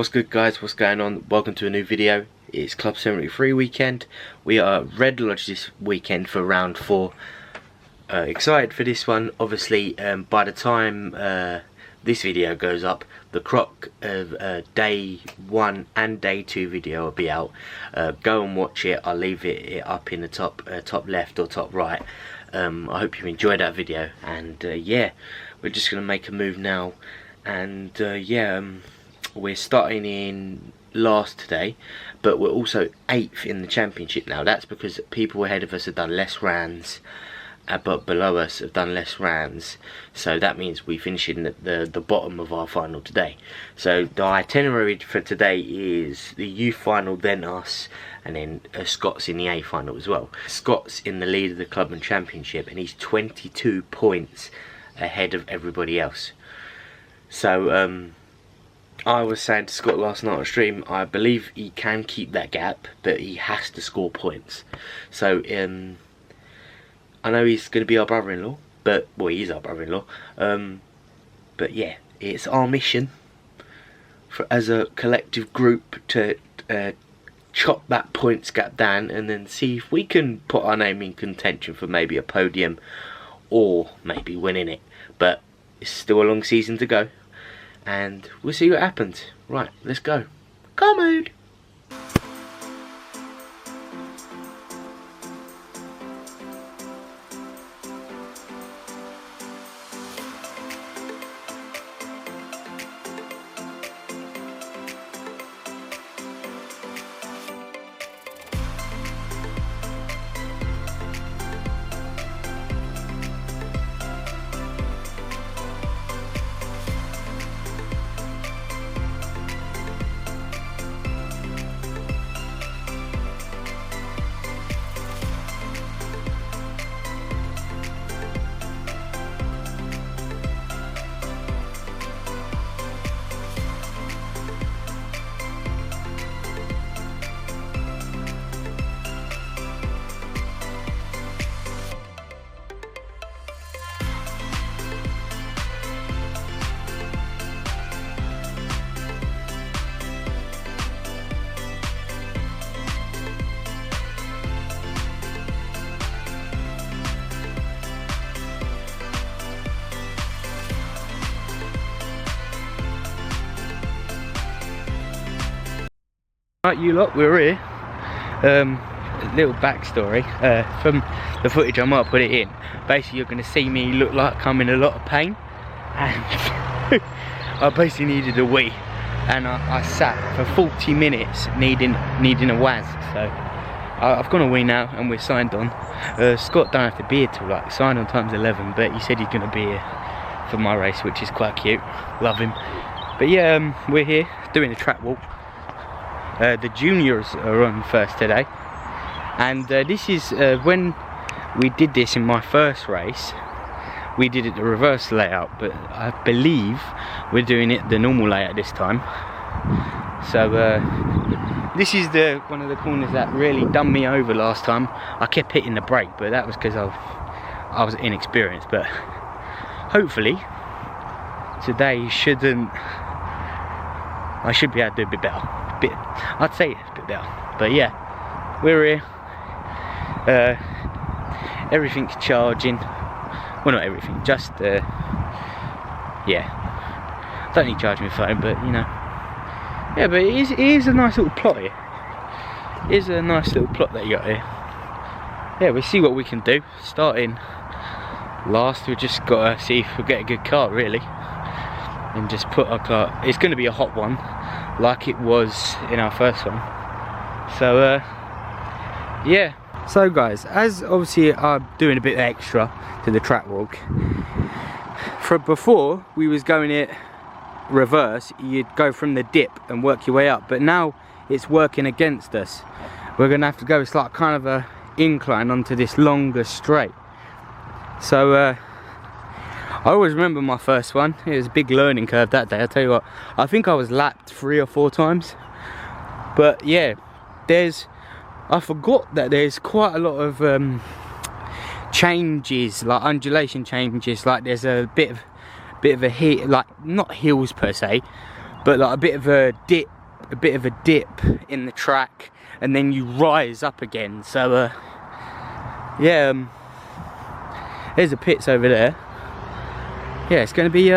What's good, guys? What's going on? Welcome to a new video. It's Club 73 weekend. We are at Red Lodge this weekend for round 4. Excited for this one. Obviously, by the time this video goes up, the croc of day 1 and day 2 video will be out. Go and watch it. I'll leave it up in the top left or top right. I hope you enjoyed that video. And yeah, we're just gonna make a move now. And we're starting in last today, but we're also 8th in the championship now. That's because people ahead of us have done less rounds, but below us have done less rounds. So that means we finish in the bottom of our final today. So the itinerary for today is the youth final, then us, and then Scott's in the A final as well. Scott's in the lead of the club and championship, and he's 22 points ahead of everybody else. So I was saying to Scott last night on stream, I believe he can keep that gap, but he has to score points. So I know he's going to be our brother-in-law, but well, he is our brother-in-law. But yeah, it's our mission as a collective group to chop that points gap down, and then see if we can put our name in contention for maybe a podium or maybe winning it. But it's still a long season to go, and we'll see what happens. Right, let's go. Come on. Right, you lot, we're here. A little backstory from the footage. I might put it in. Basically, you're going to see me look like I'm in a lot of pain, and I basically needed a wee, and I sat for 40 minutes needing a waz. So I've gone a wee now, and we're signed on. Scott don't have to be here till like signed on times 11, but he said he's going to be here for my race, which is quite cute. Love him. But yeah, we're here doing a track walk. The juniors are on first today, and this is when we did this in my first race. We did it the reverse layout, but I believe we're doing it the normal layout this time. So this is one of the corners that really done me over last time. I kept hitting the brake, but that was because I was inexperienced. But hopefully today I should be able to do a bit better. I'd say it's a bit better, but yeah, we're here. Everything's charging. Well, not everything, just yeah. Don't need to charge my phone, but you know, yeah. But it is a nice little plot here. It is a nice little plot that you got here. Yeah, we'll see what we can do. Starting last, we've just got to see if we get a good car, really, and just put our car. It's going to be a hot one, like it was in our first one. So yeah, so guys, as obviously I'm doing a bit extra to the track walk, from before we was going it reverse, you'd go from the dip and work your way up, but now it's working against us. We're gonna have to go, it's like kind of a incline onto this longer straight. So I always remember my first one. It was a big learning curve that day. I tell you what, I think I was lapped 3 or 4 times. But yeah, I forgot that there's quite a lot of changes, like undulation changes. Like there's a bit of a hill, like not hills per se, but like a bit of a dip in the track, and then you rise up again. So yeah, there's the pits over there. Yeah, it's going to be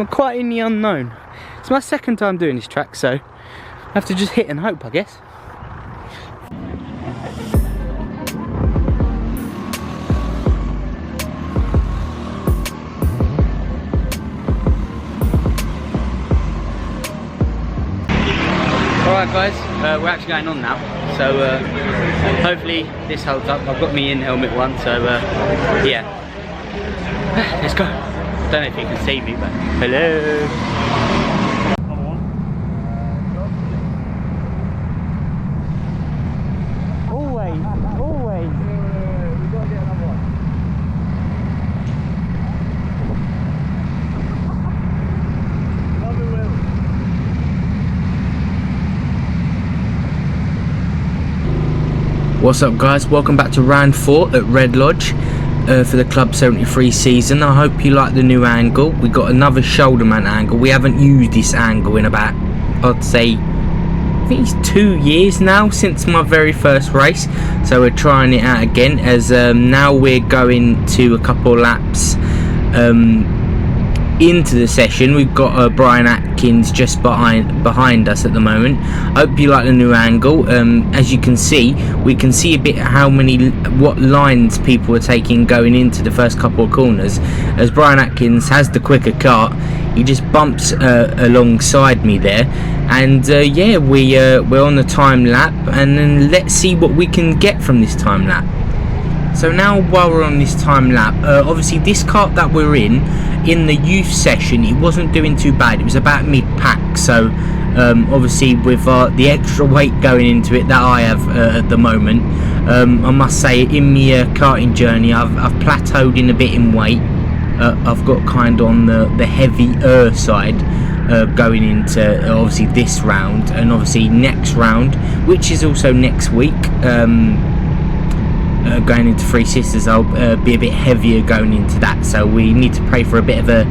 quite in the unknown. It's my second time doing this track, so I have to just hit and hope, I guess. Alright guys, we're actually going on now, so hopefully this holds up. I've got me in helmet one, so yeah, let's go. Don't know if you can see me, but hello. Always. We've got to get another one. What's up guys, welcome back to round 4 at Red Lodge for the Club 73 season. I hope you like the new angle. We got another shoulder mount angle. We haven't used this angle in about, I'd say, I think it's 2 years now since my very first race, so we're trying it out again, as now we're going to a couple laps into the session. We've got Brian Atkins just behind us at the moment. Hope you like the new angle. As you can see, we can see a bit what lines people are taking going into the first couple of corners. As Brian Atkins has the quicker kart, he just bumps alongside me there, and yeah, we're on the time lap, and then let's see what we can get from this time lap. So now while we're on this time lap, obviously this kart that we're in the youth session, it wasn't doing too bad. It was about mid-pack, so obviously with the extra weight going into it that I have at the moment, I must say in my karting journey I've plateaued in a bit in weight. I've got kind of on the heavier side going into obviously this round, and obviously next round, which is also next week, going into Three Sisters, I'll be a bit heavier going into that, so we need to pray for a bit of a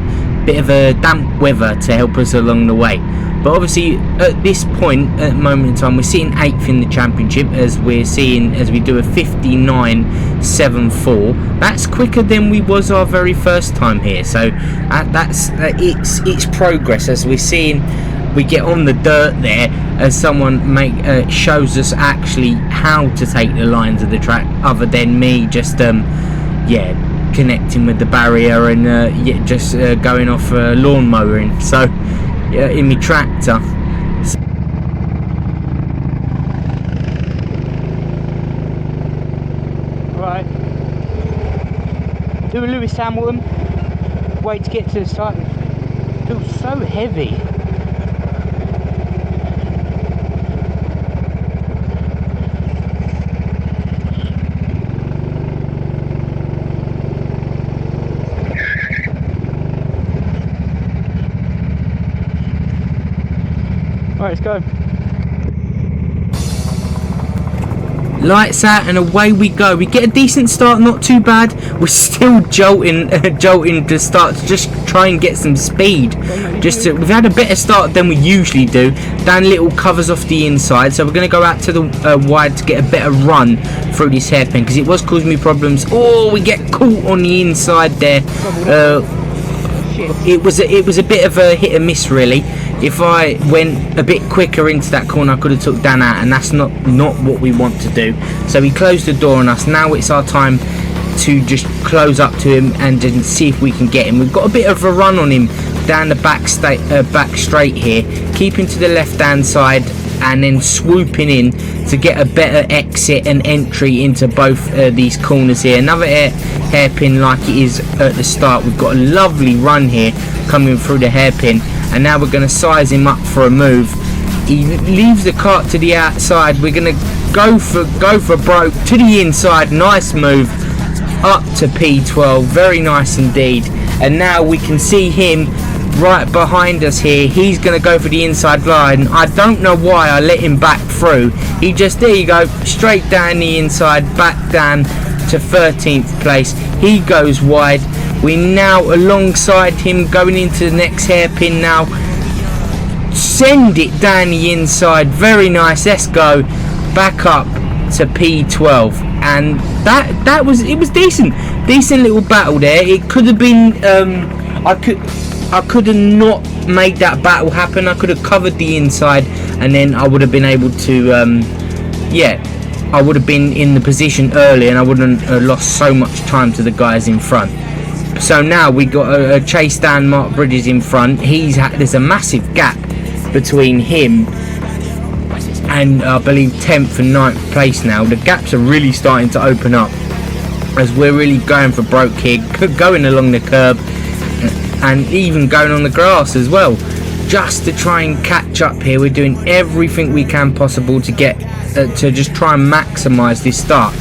damp weather to help us along the way. But obviously at this point, at the moment in time, we're sitting 8th in the championship, as we do a 59.74. That's quicker than we was our very first time here, so it's progress, as we're seeing. We get on the dirt there, as someone shows us actually how to take the lines of the track, other than me just yeah, connecting with the barrier and yeah, just going off lawn mowing. So yeah, in my tractor. Right, do a Lewis Hamilton. Wait to get to the start. It feels so heavy. Alright, let's go. Lights out and away we go. We get a decent start, not too bad. We're still jolting to start to just try and get some speed. We've had a better start than we usually do. Dan Little covers off the inside, so we're going to go out to the wide to get a better run through this hairpin, because it was causing me problems. Oh, we get caught on the inside there. It was a bit of a hit and miss, really. If I went a bit quicker into that corner, I could have took Dan out, and that's not what we want to do. So he closed the door on us. Now it's our time to just close up to him and then see if we can get him. We've got a bit of a run on him down the back straight here, keeping to the left hand side and then swooping in to get a better exit and entry into both these corners here. Another hairpin like it is at the start. We've got a lovely run here coming through the hairpin, and now we're going to size him up for a move. He leaves the cart to the outside. We're going to go for broke to the inside. Nice move up to P12, very nice indeed. And now we can see him right behind us here. He's going to go for the inside line. I don't know why I let him back through. He just, there you go, straight down the inside, back down to 13th place. He goes wide. We're now alongside him, going into the next hairpin now. Send it down the inside, very nice. Let's go back up to P12, and that was decent little battle there. It could have been I could have not made that battle happen. I could have covered the inside, and then I would have been able to I would have been in the position early, and I wouldn't have lost so much time to the guys in front. So now we got a chase down Mark Bridges in front. There's a massive gap between him and I believe 10th and 9th place now. The gaps are really starting to open up as we're really going for broke here, going along the curb and even going on the grass as well, just to try and catch up here. We're doing everything we can possible to get to just try and maximise this start.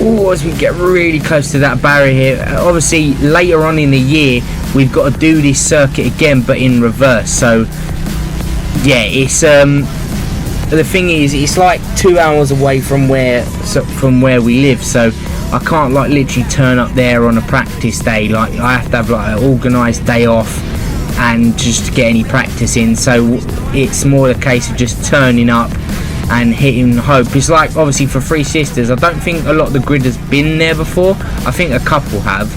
As we get really close to that barrier here. Obviously later on in the year we've got to do this circuit again, but in reverse. So yeah, it's the thing is, it's like 2 hours away from where we live, so I can't like literally turn up there on a practice day. Like I have to have like an organised day off and just to get any practice in. So it's more a case of just turning up and hitting hope. It's like obviously for Three Sisters, I don't think a lot of the grid has been there before. I think a couple have,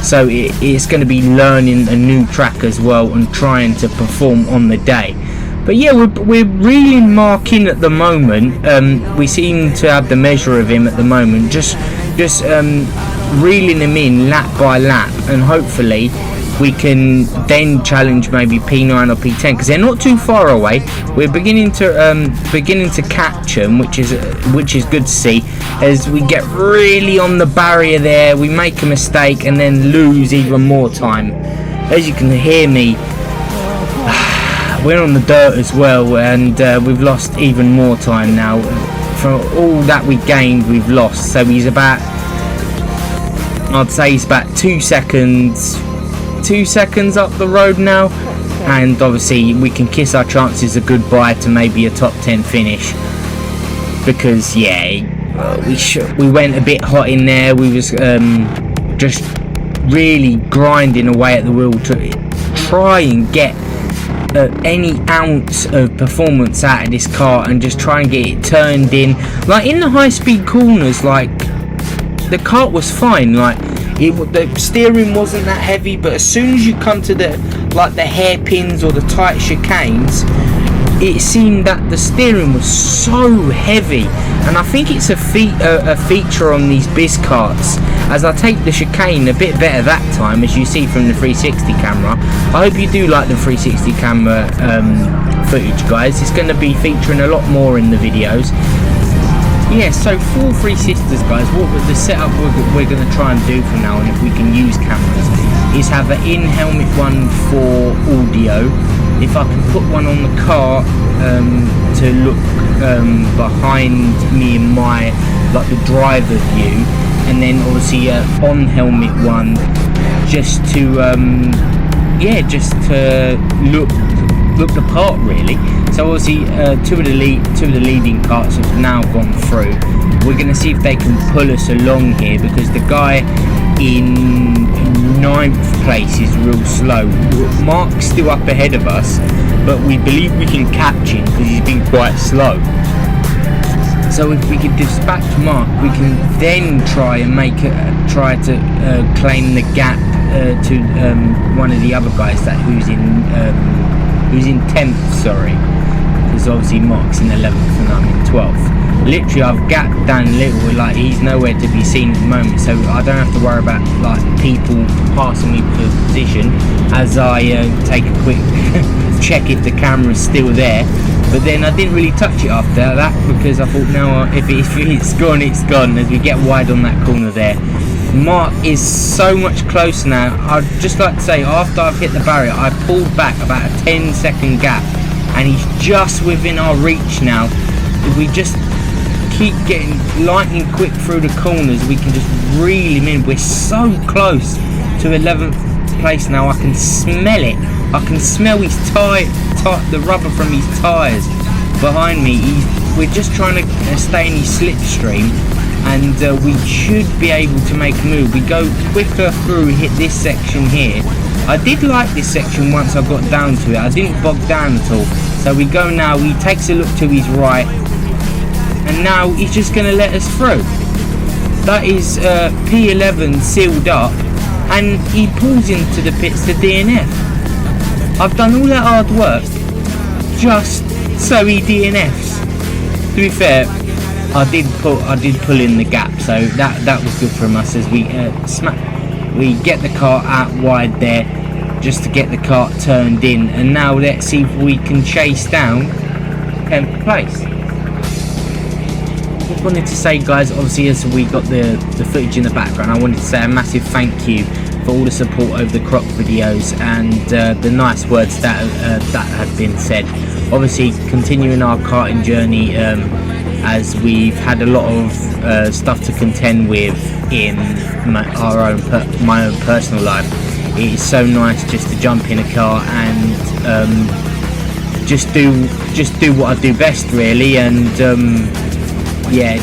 so it's going to be learning a new track as well and trying to perform on the day. But yeah, we're reeling Mark in at the moment. We seem to have the measure of him at the moment, just reeling him in lap by lap, and hopefully we can then challenge maybe P9 or P10, because they're not too far away. We're beginning to catch them, which is good to see. As we get really on the barrier there, we make a mistake and then lose even more time. As you can hear me, we're on the dirt as well, and we've lost even more time now. For all that we gained, we've lost. So he's about, I'd say he's about 2 seconds up the road now, and obviously we can kiss our chances of goodbye to maybe a top 10 finish, because yeah, we went a bit hot in there. We was just really grinding away at the wheel to try and get any ounce of performance out of this car and just try and get it turned in. Like in the high speed corners, like the kart was fine, like the steering wasn't that heavy, but as soon as you come to the hairpins or the tight chicanes, it seemed that the steering was so heavy. And I think it's a feature on these biz karts, as I take the chicane a bit better that time, as you see from the 360 camera. I hope you do like the 360 camera footage, guys. It's going to be featuring a lot more in the videos. Yeah, so for Three Sisters, guys, what the setup we're going to try and do from now on, if we can use cameras, is have an in-helmet one for audio. If I can put one on the car to look behind me in my, like, the driver view, and then obviously on-helmet one just to look the part, really. So obviously two of the leading karts have now gone through. We're going to see if they can pull us along here, because the guy in 9th place is real slow. Mark's still up ahead of us, but we believe we can catch him because he's been quite slow. So if we can dispatch Mark, we can then try to claim the gap to one of the other guys who's in 10th, sorry, because obviously Mark's in 11th and I'm in 12th. Literally, I've gapped down a little, like he's nowhere to be seen at the moment, so I don't have to worry about like people passing me for position as I take a quick check if the camera's still there. But then I didn't really touch it after that, because I thought, now if it's gone, it's gone, as we get wide on that corner there. Mark is so much closer now. I'd just like to say, after I've hit the barrier, I pulled back about a 10-second gap, and he's just within our reach now. If we just keep getting lightning quick through the corners, we can just reel him in. We're so close to 11th place now. I can smell it. I can smell his the rubber from his tyres behind me. We're just trying to stay in his slipstream, and we should be able to make a move. We go quicker through, hit this section here. I did like this section once I got down to it. I didn't bog down at all. So we go now, he takes a look to his right, and now he's just going to let us through. That is P11 sealed up, and he pulls into the pits to DNF. I've done all that hard work just so he DNFs. To be fair, I did pull in the gap, so that was good from us as we we get the car out wide there just to get the car turned in, and now let's see if we can chase down 10th place. Just wanted to say, guys, obviously as we got the footage in the background, I wanted to say a massive thank you for all the support over the crop videos and the nice words that have been said. Obviously continuing our karting journey, as we've had a lot of stuff to contend with in my own personal life. It is so nice just to jump in a car and just do what I do best, really, and yeah,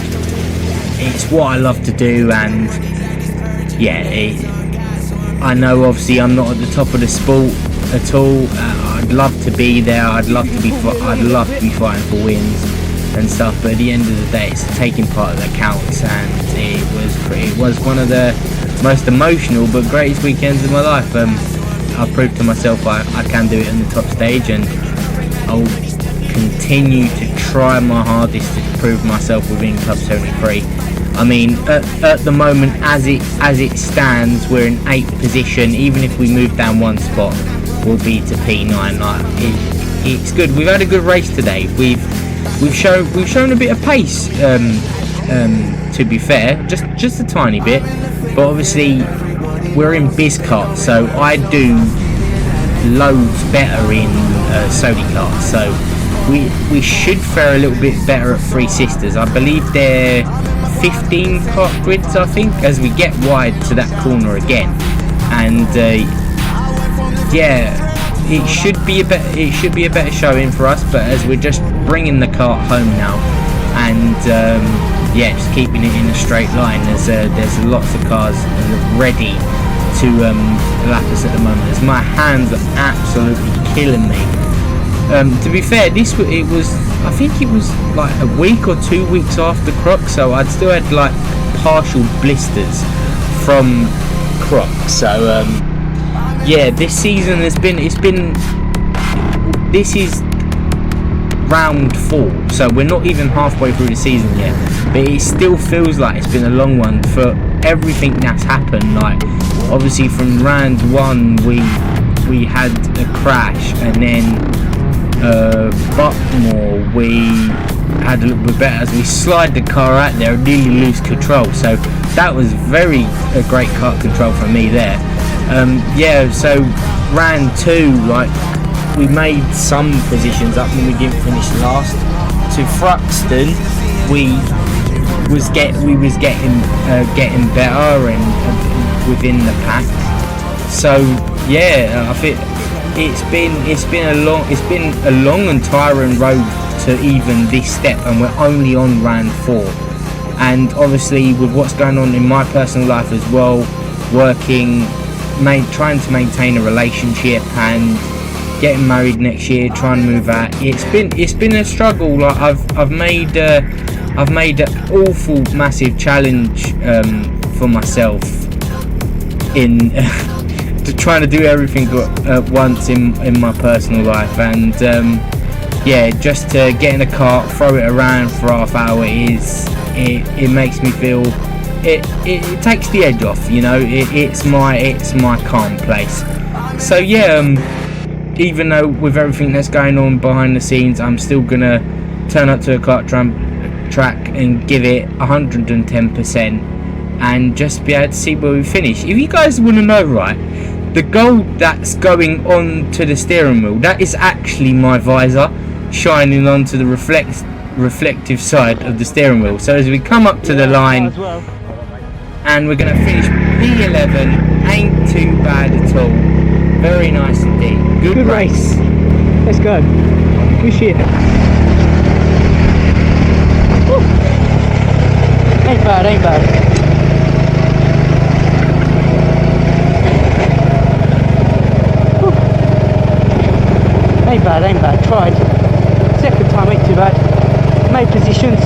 it's what I love to do. And yeah, I know obviously I'm not at the top of the sport at all. I'd love to be there. I'd love to be fighting for wins and stuff, but at the end of the day, it's taking part that counts, and it was one of the most emotional but greatest weekends of my life. I've proved to myself I can do it on the top stage, and I'll continue to try my hardest to prove myself within Club 73. I mean, at the moment, as it stands, we're in 8th position. Even if we move down one spot, we'll be to P9. It's good. We've had a good race today. We've shown a bit of pace, to be fair, just a tiny bit, but obviously we're in BizKart, so I do loads better in Sodi Kart, so we should fare a little bit better at Three Sisters. I believe they're 15 kart grids, I think, as we get wide to that corner again, and yeah, it should be a better showing for us. But as we're just bringing the kart home now, and yeah, just keeping it in a straight line. There's lots of cars ready to lap us at the moment, as my hands are absolutely killing me. To be fair, I think it was like a week or 2 weeks after Croc, so I'd still had like partial blisters from Croc. So yeah, this season this is round 4, so we're not even halfway through the season yet, but it still feels like it's been a long one for everything that's happened. Like, obviously from round 1 we had a crash, and then Buckmore we had a little bit better as we slide the car out there and nearly lose control, so that was a great kart control from me there. Yeah, so round 2, like, we made some positions up when we didn't finish last. To Thruxton, we was getting better and within the pack. So yeah, I think it's been a long and tiring road to even this step, and we're only on round 4. And obviously with what's going on in my personal life as well, trying to maintain a relationship and getting married next year, trying to move out, it's been a struggle. Like, I've made an awful massive challenge for myself in to trying to do everything at once in my personal life, and yeah, just to get in a car, throw it around for half hour it makes me feel it takes the edge off, you know. It's my calm place. So yeah, even though with everything that's going on behind the scenes, I'm still gonna turn up to a kart track and give it 110% and just be able to see where we finish. If you guys want to know, right, the gold that's going on to the steering wheel, that is actually my visor shining onto the reflective side of the steering wheel. So as we come up to the line, and we're going to finish P11, ain't too bad at all. Very nice indeed. Good race. Let's go. Good shit. Ain't bad, ain't bad. Whew. Ain't bad, ain't bad. Tried. Second time ain't too bad. Made positions,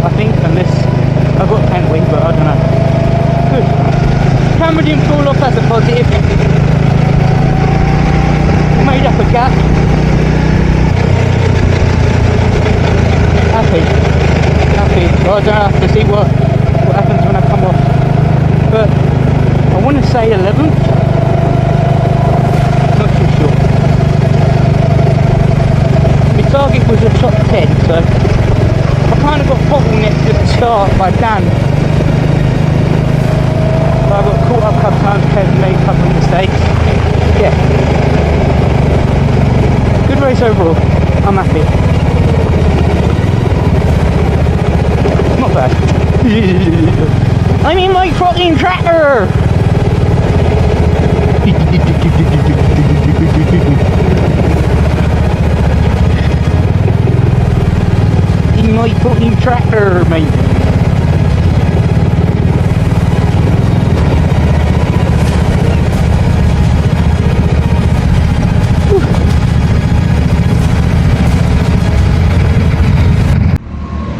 I think, unless I got can't win, but I don't know. Good. Camera didn't fall off as a positive. Made up a gap. Happy. Well, I don't have to see what happens when I come off. But I want to say 11th. Not too sure. My target was a top 10, so I kind of got bottlenecked at the start by Dan. But I got caught up a couple times, made a couple of mistakes. Yeah. Good race overall. I'm happy. Not bad. I'm in my fucking tractor! In my fucking tractor, mate.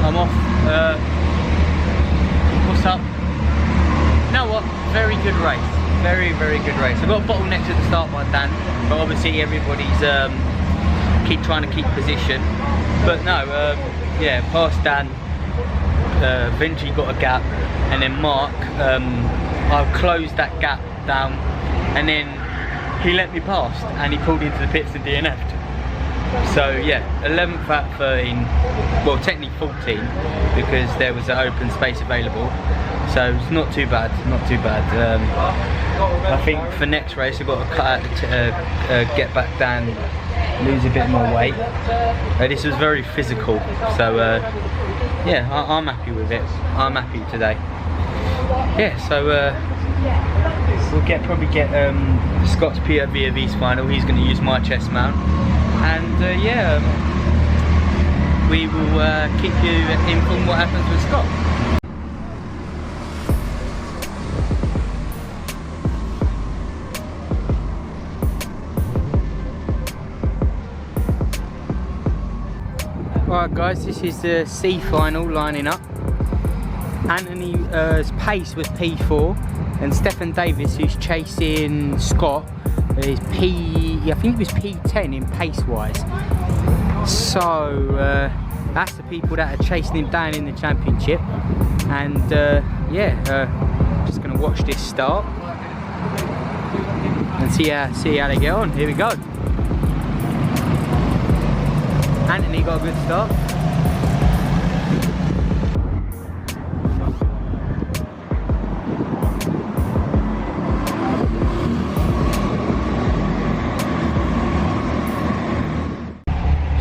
I'm off. What's up? You know what? Very good race. Very good race. I got bottlenecked at the start by Dan, but obviously everybody's trying to keep position. But no, yeah, past Dan. Eventually got a gap, and then Mark. I closed that gap down, and then he let me past, and he pulled into the pits and DNF'd. So yeah, 11th at 13, well technically 14 because there was an open space available, so it's not too bad, not too bad. I think for next race I've got to cut out get back down, lose a bit more weight. This was very physical, so yeah, I'm happy with it. I'm happy today. Yeah, so we'll probably get Scott's POV final. He's going to use my chest mount. And yeah, we will keep you informed what happens with Scott. Alright guys, this is the C final lining up. Anthony's pace was P4, and Stefan Davis, who's chasing Scott, is I think it was P10 in pace wise. So that's the people that are chasing him down in the championship. And yeah, just gonna watch this start and see how they get on. Here we go. Anthony got a good start.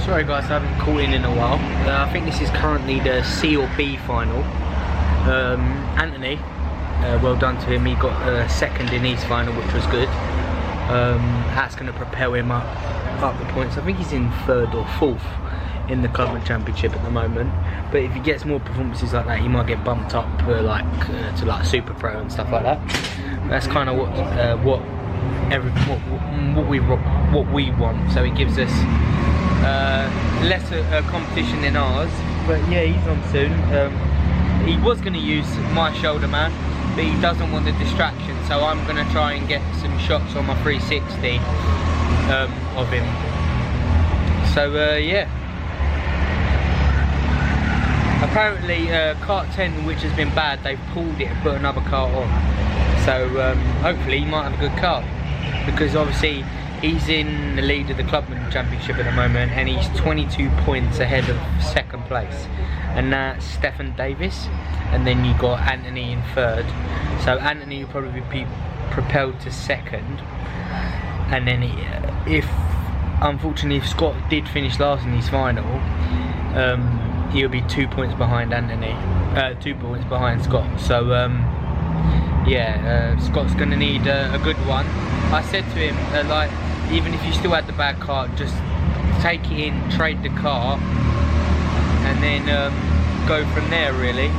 Sorry guys, I haven't called in a while. I think this is currently the C or B final. Anthony, well done to him, he got second in his final, which was good. That's going to propel him up the points. I think he's in 3rd or 4th in the Clubman Championship at the moment. But if he gets more performances like that, he might get bumped up to like Super Pro and stuff like that. That's kind of what we want. So it gives us lesser competition than ours, but yeah, he's on soon. He was going to use my shoulder mount, but he doesn't want the distraction, so I'm going to try and get some shots on my 360 of him. So yeah, apparently kart 10, which has been bad, they've pulled it and put another kart on, so hopefully he might have a good kart, because obviously he's in the lead of the Clubman Championship at the moment, and he's 22 points ahead of 2nd place, and that's Stefan Davis, and then you got Anthony in 3rd. So Anthony will probably be propelled to 2nd, and then unfortunately if Scott did finish last in his final, he'll be 2 points behind Anthony, 2 points behind Scott. So yeah, Scott's going to need a good one. I said to him, like, even if you still had the bad car, just take it in, trade the car, and then go from there really.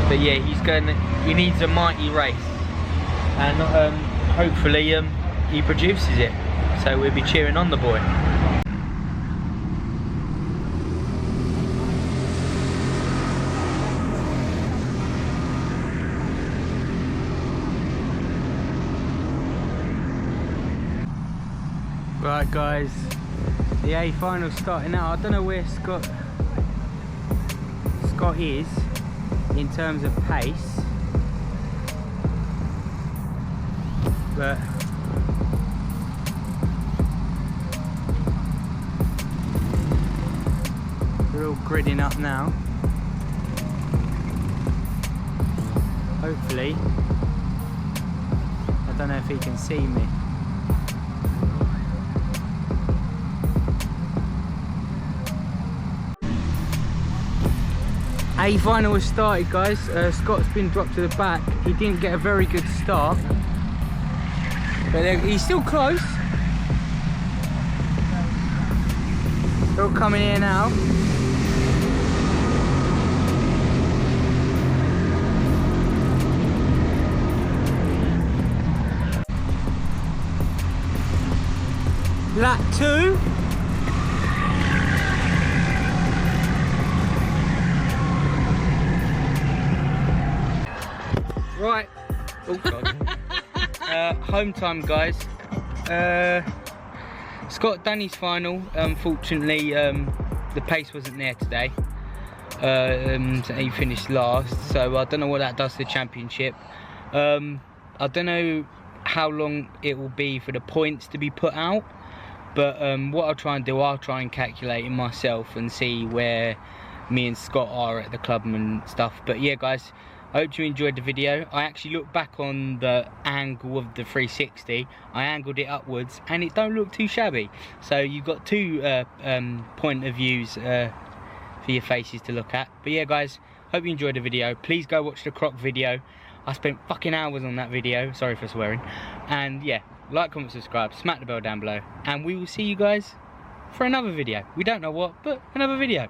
But yeah, he needs a mighty race, and hopefully he produces it. So we'll be cheering on the boy. Right guys, the A final's starting out. I don't know where Scott is in terms of pace, but we're all gridding up now. Hopefully, I don't know if he can see me. A final has started, guys. Scott's been dropped to the back. He didn't get a very good start, but he's still close. They're all coming here now. Lap 2. Right, oh god. Home time, guys. Scott done his final. Unfortunately, the pace wasn't there today. So he finished last, so I don't know what that does to the championship. I don't know how long it will be for the points to be put out, but what I'll try and do, I'll try and calculate it myself and see where me and Scott are at the club and stuff. But yeah guys, I hope you enjoyed the video. I actually looked back on the angle of the 360. I angled it upwards and it don't look too shabby. So you've got two point of views for your faces to look at. But yeah guys, hope you enjoyed the video. Please go watch the croc video. I spent fucking hours on that video. Sorry for swearing. And yeah, like, comment, subscribe, smack the bell down below. And we will see you guys for another video. We don't know what, but another video.